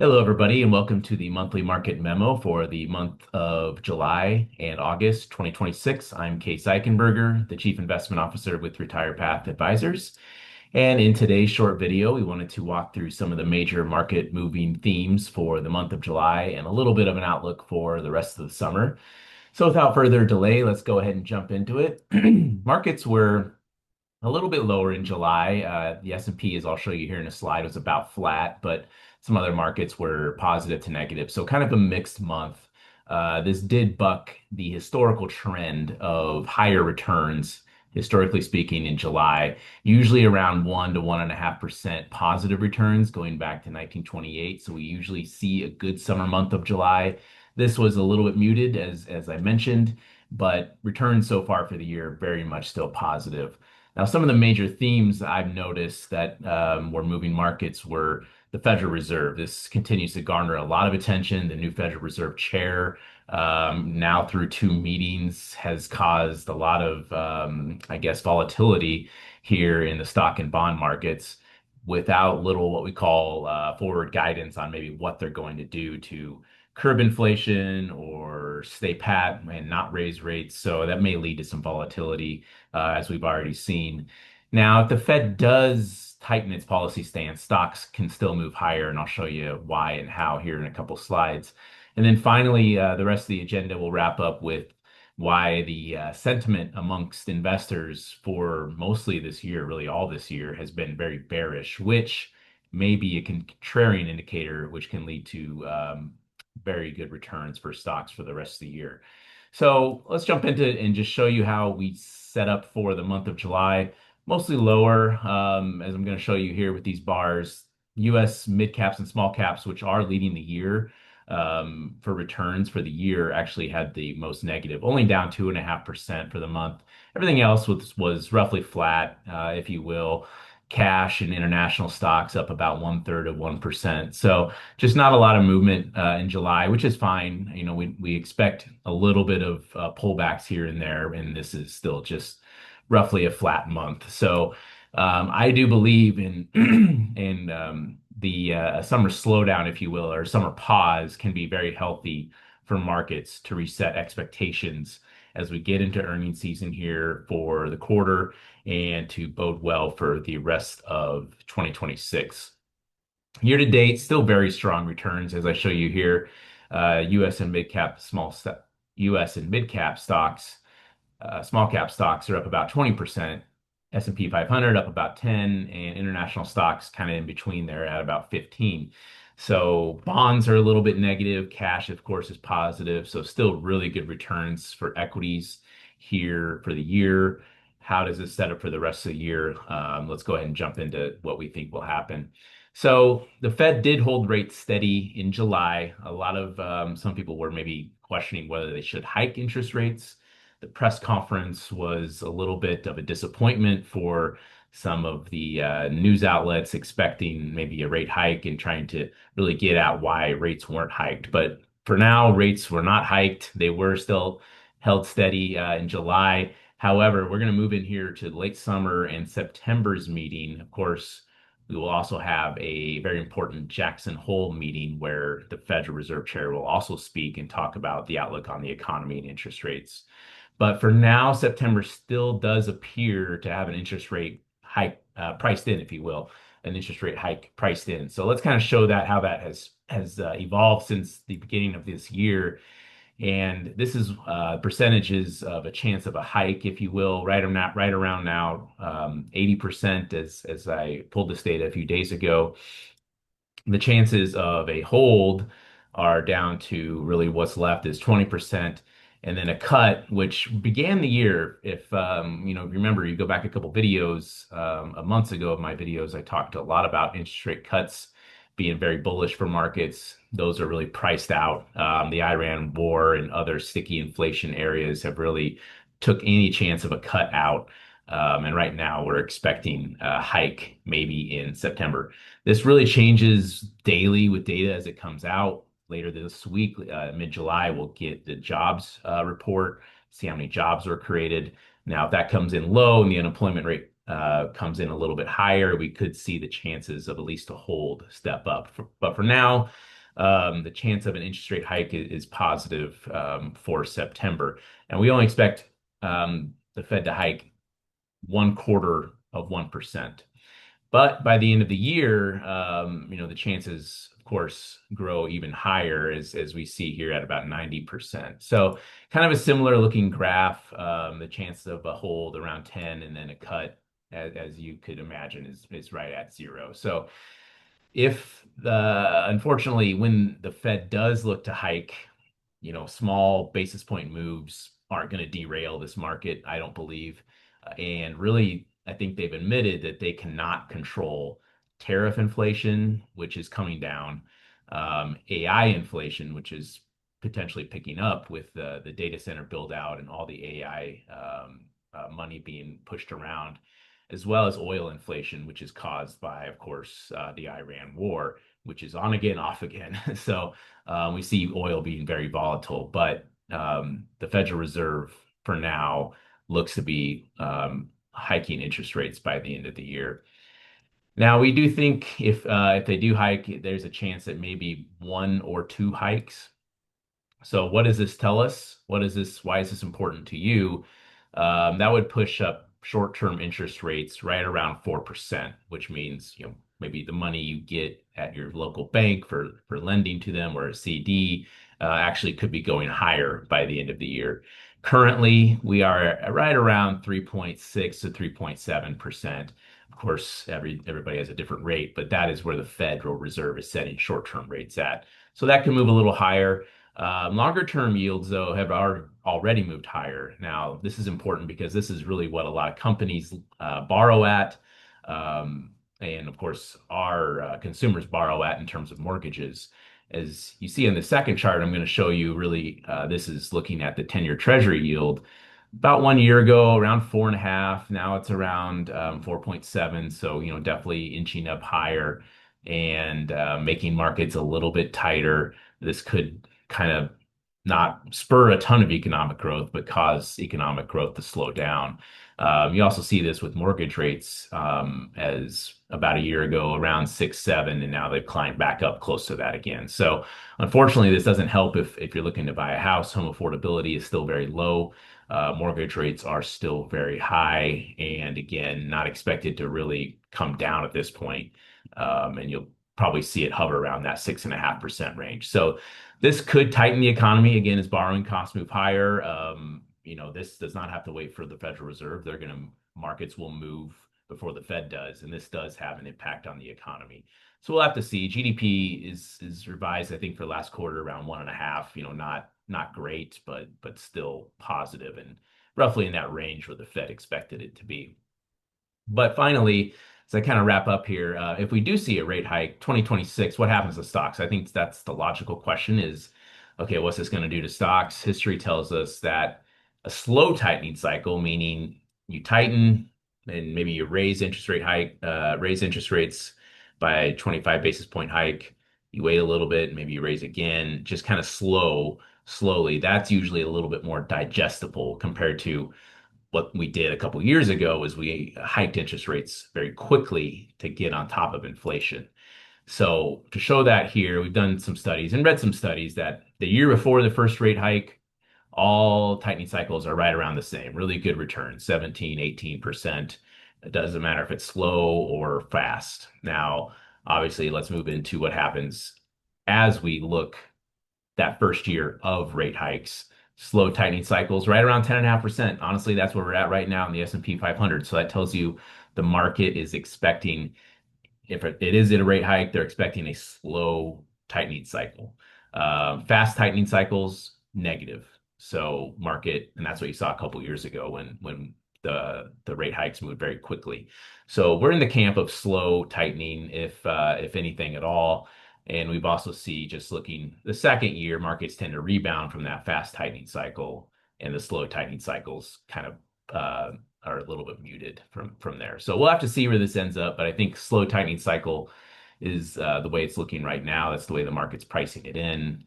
Hello, everybody, and welcome to the monthly market memo for the month of July and August 2026. I'm Case Eichenberger, the Chief Investment Officer with RetirePath Advisors. And in today's short video, we wanted to walk through some of the major market moving themes for the month of July and a little bit of an outlook for the rest of the summer. So without further delay, let's go ahead and jump into it. Markets were a little bit lower in July. The S&P, as I'll show you here in a slide, was about flat, but some other markets were positive to negative. So kind of a mixed month. This did buck the historical trend of higher returns, historically speaking, in July, usually around 1 to 1.5% positive returns going back to 1928. So we usually see a good summer month of July. This was a little bit muted, as I mentioned, but returns so far for the year very much still positive. Now, some of the major themes that I've noticed that were moving markets were the Federal Reserve. This continues to garner a lot of attention. The new Federal Reserve chair, now through two meetings, has caused a lot of, I guess, volatility here in the stock and bond markets without little what we call forward guidance on maybe what they're going to do to curb inflation or stay pat and not raise rates. So that may lead to some volatility, as we've already seen. Now, if the Fed does tighten its policy stance, stocks can still move higher, and I'll show you why and how here in a couple slides. And then finally, the rest of the agenda will wrap up with why the sentiment amongst investors for mostly this year, really all this year, has been very bearish, which may be a contrarian indicator, which can lead to very good returns for stocks for the rest of the year. So let's jump into it and just show you how we set up for the month of July. Mostly lower, as I'm going to show you here with these bars. US mid caps and small caps, which are leading the year for returns for the year, actually had the most negative, only down 2.5% for the month. Everything else was roughly flat, if you will. Cash and international stocks up about 1/3 of 1%. So just not a lot of movement in July, which is fine. You know, we expect a little bit of pullbacks here and there, and this is still just roughly a flat month. So I do believe in in the summer slowdown, if you will, or summer pause can be very healthy for markets to reset expectations as we get into earnings season here for the quarter and to bode well for the rest of 2026. Year to date, still very strong returns, as I show you here. U.S. and mid cap, U.S. and mid cap stocks, small cap stocks are up about 20%. S&P 500 up about 10, and international stocks kind of in between there at about 15. So bonds are a little bit negative. Cash, of course, is positive. So still really good returns for equities here for the year. How does this set up for the rest of the year? Let's go ahead and jump into what we think will happen. So the Fed did hold rates steady in July. A lot of some people were maybe questioning whether they should hike interest rates. The press conference was a little bit of a disappointment for some of the news outlets expecting maybe a rate hike and trying to really get at why rates weren't hiked. But for now, rates were not hiked. They were still held steady in July. However, we're going to move in here to late summer and September's meeting. Of course, we will also have a very important Jackson Hole meeting where the Federal Reserve Chair will also speak and talk about the outlook on the economy and interest rates. But for now, September still does appear to have an interest rate hike priced in, if you will, an interest rate hike priced in. So let's kind of show that how that has evolved since the beginning of this year. And this is percentages of a chance of a hike, if you will, right around now, 80% as I pulled this data a few days ago. The chances of a hold are down to really what's left is 20%. And then a cut, which began the year. If you know, remember, you go back a couple videos, a months ago of my videos, I talked a lot about interest rate cuts being very bullish for markets. Those are really priced out. The Iran war and other sticky inflation areas have really took any chance of a cut out. And right now we're expecting a hike maybe in September. This really changes daily with data as it comes out. Later this week, mid-July, we'll get the jobs report, see how many jobs were created. Now, if that comes in low and the unemployment rate comes in a little bit higher, we could see the chances of at least a hold step up. But for now, the chance of an interest rate hike is positive for September. And we only expect the Fed to hike 1/4 of 1%. But by the end of the year, the chances, of course, grow even higher as we see here at about 90%. So kind of a similar looking graph. The chance of a hold around 10 and then a cut, as you could imagine, is right at 0. So if unfortunately, when the Fed does look to hike, small basis point moves aren't going to derail this market, I don't believe. And really, I think they've admitted that they cannot control tariff inflation, which is coming down, AI inflation, which is potentially picking up with the data center build out and all the AI money being pushed around, as well as oil inflation, which is caused by, of course, the Iran war, which is on again, off again. So we see oil being very volatile, but the Federal Reserve for now looks to be hiking interest rates by the end of the year. Now, we do think if they do hike, there's a chance that maybe one or two hikes. So what does this tell us? What is this? Why is this important to you? That would push up short-term interest rates right around 4%, which means, maybe the money you get at your local bank for lending to them or a CD actually could be going higher by the end of the year. Currently, we are right around 3.6 to 3.7%. Of course, everybody has a different rate, but that is where the Federal Reserve is setting short-term rates at. So that can move a little higher. Longer term yields, though, have already moved higher. Now, this is important because this is really what a lot of companies borrow at. And of course, our consumers borrow at in terms of mortgages. As you see in the second chart, I'm going to show you really, this is looking at the 10-year Treasury yield. About 1 year ago, around 4.5. Now it's around 4.7. So, definitely inching up higher and making markets a little bit tighter. This could kind of not spur a ton of economic growth, but cause economic growth to slow down. You also see this with mortgage rates as about a year ago, around 6, 7, and now they've climbed back up close to that again. So unfortunately, this doesn't help if you're looking to buy a house. Home affordability is still very low. Mortgage rates are still very high, and again, not expected to really come down at this point. And you'll probably see it hover around that 6.5% range. So this could tighten the economy again as borrowing costs move higher. This does not have to wait for the Federal Reserve. Markets will move before the Fed does, and this does have an impact on the economy. So we'll have to see. GDP is revised, I think, for last quarter around 1.5. Not great, but still positive and roughly in that range where the Fed expected it to be. But finally, as I kind of wrap up here, if we do see a rate hike 2026, what happens to stocks? I think that's the logical question is, okay, what's this going to do to stocks? History tells us that a slow tightening cycle, meaning you tighten and maybe you raise interest rates by 25 basis point hike. You wait a little bit, maybe you raise again, just kind of slowly. That's usually a little bit more digestible compared to what we did a couple years ago was we hiked interest rates very quickly to get on top of inflation. So to show that here, we've done some studies and read some studies that the year before the first rate hike, all tightening cycles are right around the same. Really good return, 17, 18%. It doesn't matter if it's slow or fast. Now, obviously, let's move into what happens as we look that first year of rate hikes. Slow tightening cycles right around 10.5%. Honestly, that's where we're at right now in the S&P 500. So that tells you the market is expecting, if it is in a rate hike, they're expecting a slow tightening cycle. Fast tightening cycles, negative. So market, and that's what you saw a couple years ago when the rate hikes moved very quickly. So we're in the camp of slow tightening, if anything at all. And we've also see just looking the second year, markets tend to rebound from that fast tightening cycle, and the slow tightening cycles kind of are a little bit muted from there. So we'll have to see where this ends up, but I think slow tightening cycle is the way it's looking right now. That's the way the market's pricing it in.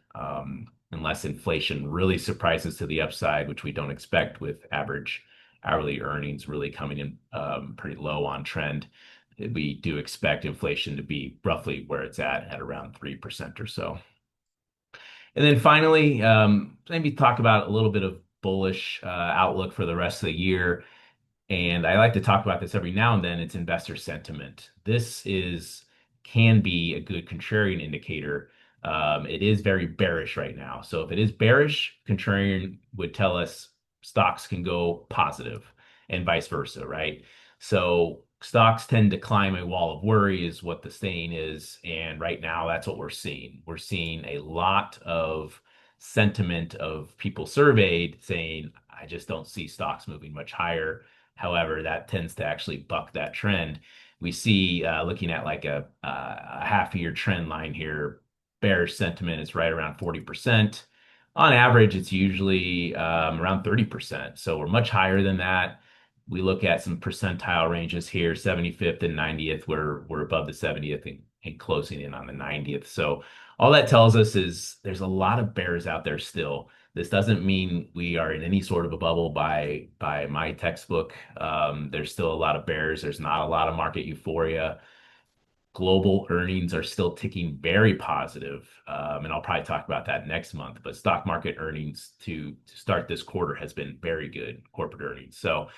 Unless inflation really surprises to the upside, which we don't expect with average hourly earnings really coming in pretty low on trend. We do expect inflation to be roughly where it's at around 3% or so. And then finally, maybe talk about a little bit of bullish outlook for the rest of the year. And I like to talk about this every now and then. It's investor sentiment. This is can be a good contrarian indicator. It is very bearish right now. So if it is bearish, contrarian would tell us stocks can go positive and vice versa, right? So stocks tend to climb a wall of worry is what the saying is. And right now, that's what we're seeing. We're seeing a lot of sentiment of people surveyed saying, I just don't see stocks moving much higher. However, that tends to actually buck that trend. We see looking at like a half year trend line here, bearish sentiment is right around 40%. On average, it's usually around 30%. So we're much higher than that. We look at some percentile ranges here, 75th and 90th. We're above the 70th and closing in on the 90th. So all that tells us is there's a lot of bears out there still. This doesn't mean we are in any sort of a bubble by my textbook. There's still a lot of bears. There's not a lot of market euphoria. Global earnings are still ticking very positive. And I'll probably talk about that next month. But stock market earnings to start this quarter has been very good, corporate earnings. So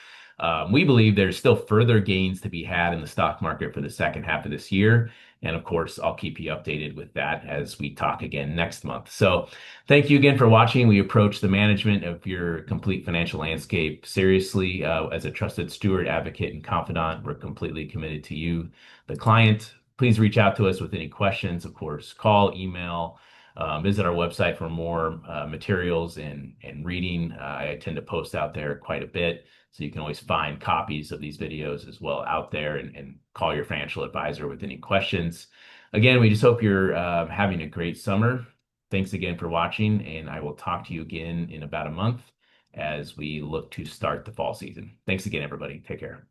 we believe there's still further gains to be had in the stock market for the second half of this year. And of course, I'll keep you updated with that as we talk again next month. So thank you again for watching. We approach the management of your complete financial landscape seriously. As a trusted steward, advocate, and confidant, we're completely committed to you, the client. Please reach out to us with any questions. Of course, call, email, visit our website for more materials and reading. I tend to post out there quite a bit. So you can always find copies of these videos as well out there and call your financial advisor with any questions. Again, we just hope you're having a great summer. Thanks again for watching, and I will talk to you again in about a month as we look to start the fall season. Thanks again, everybody. Take care.